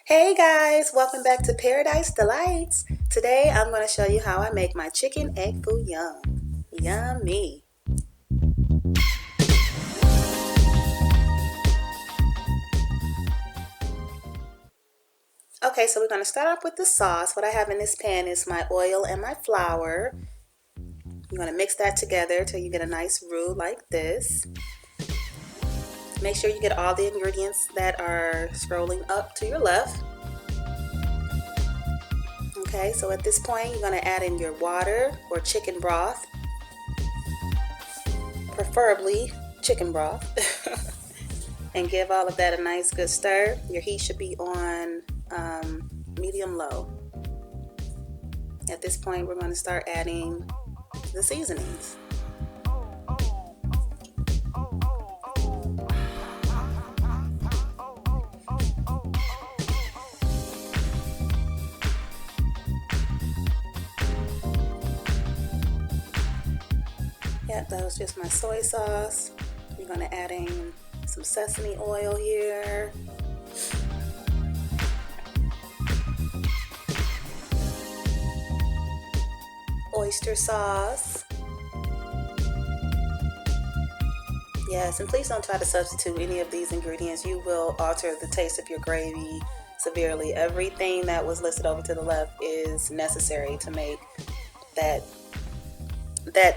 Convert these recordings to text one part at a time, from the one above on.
Hey guys, welcome back to Paradise Delights. Today I'm going to show you how I make my chicken egg foo young. Yummy. Okay, so we're going to start off with the sauce. What I have in this pan is my oil and my flour. I'm going to mix that together till you get a nice roux like this. Make sure you get all the ingredients that are scrolling up to your left. Okay, so at this point you're going to add in your water or chicken broth, preferably chicken broth, and give all of that a nice good stir. Your heat should be on medium low. At this point we're going to start adding the seasonings. Yep, that was just my soy sauce. We're going to add in some sesame oil here. Oyster sauce. Yes, and please don't try to substitute any of these ingredients. You will alter the taste of your gravy severely. Everything that was listed over to the left is necessary to make that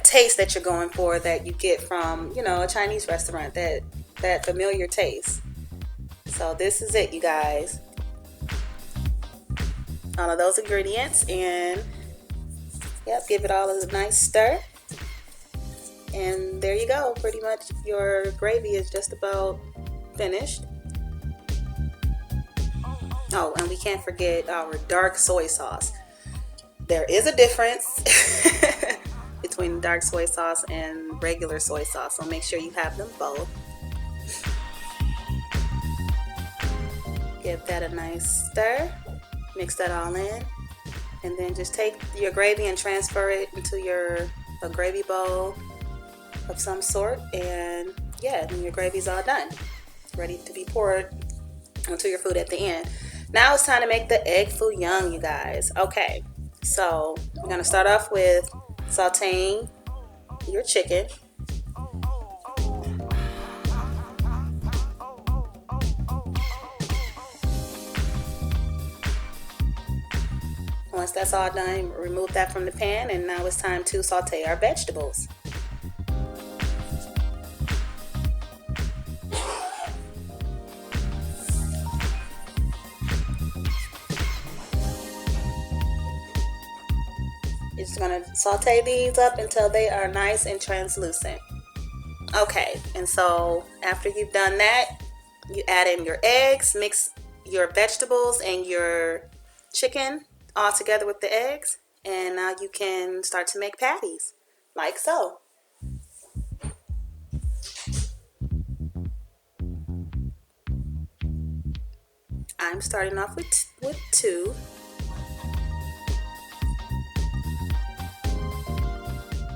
taste that you're going for, that you get from, a Chinese restaurant, that familiar taste. So this is it, you guys. All of those ingredients, and give it all a nice stir. And there you go. Pretty much your gravy is just about finished. Oh, and we can't forget our dark soy sauce. There is a difference between dark soy sauce and regular soy sauce, so make sure you have them both. Give that a nice stir. Mix that all in. And then just take your gravy and transfer it into a gravy bowl of some sort, and then your gravy's all done, ready to be poured onto your food at the end. Now it's time to make the egg foo young, you guys. Okay, so we're gonna start off with sauteing your chicken. Once that's all done, remove that from the pan, and now it's time to saute our vegetables. You're just going to saute these up until they are nice and translucent. Okay, and so after you've done that, you add in your eggs, mix your vegetables and your chicken all together with the eggs, and now you can start to make patties, like so. I'm starting off with two.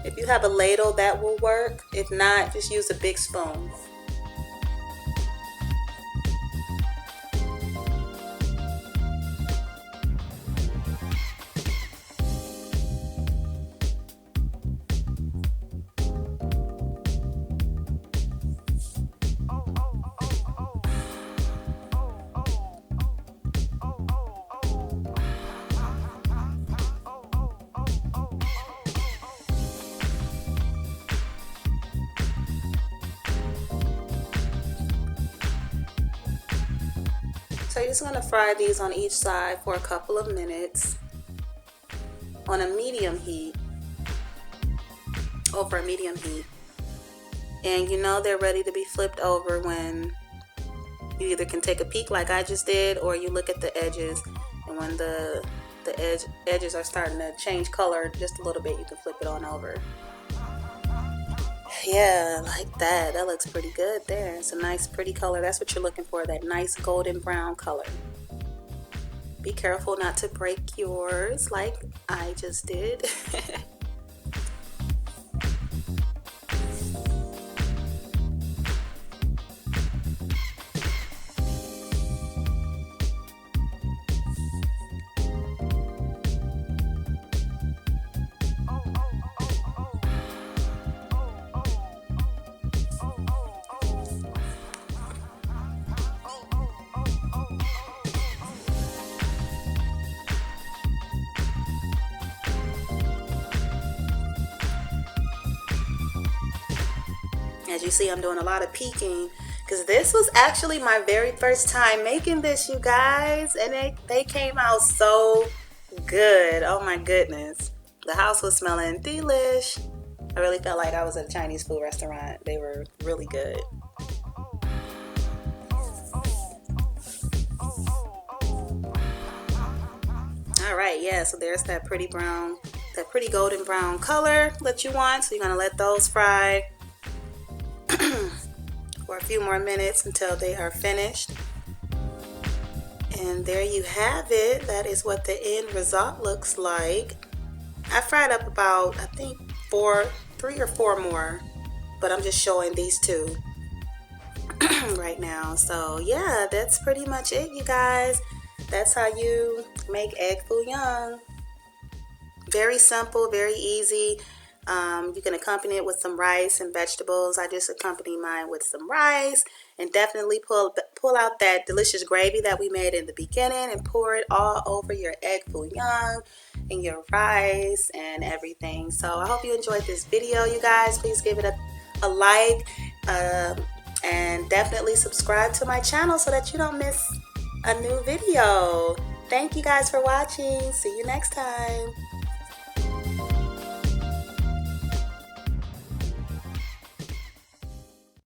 If you have a ladle, that will work. If not, just use a big spoon. So you're just going to fry these on each side for a couple of minutes on a medium heat, over a medium heat. And they're ready to be flipped over when you either can take a peek like I just did, or you look at the edges, and when the edges are starting to change color just a little bit, you can flip it on over. Yeah, like that. That looks pretty good there. It's a nice pretty color. That's what you're looking for, that nice golden brown color. Be careful not to break yours like I just did. As you see, I'm doing a lot of peeking because this was actually my very first time making this, you guys, and they came out so good. Oh my goodness. The house was smelling delish. I really felt like I was at a Chinese food restaurant. They were really good. All right, yeah, so there's that pretty brown, that pretty golden brown color that you want. So you're gonna let those fry for a few more minutes until they are finished. And there you have it. That is what the end result looks like. I fried up about, I think, 3 or 4 more, but I'm just showing these 2 right now. So yeah, that's pretty much it, you guys. That's how you make Egg Foo Young. Very simple, very easy. You can accompany it with some rice and vegetables. I just accompany mine with some rice, and definitely pull out that delicious gravy that we made in the beginning and pour it all over your Egg Foo Young and your rice and everything. So I hope you enjoyed this video, you guys. Please give it a like, and definitely subscribe to my channel so that you don't miss a new video. Thank you guys for watching. See you next time.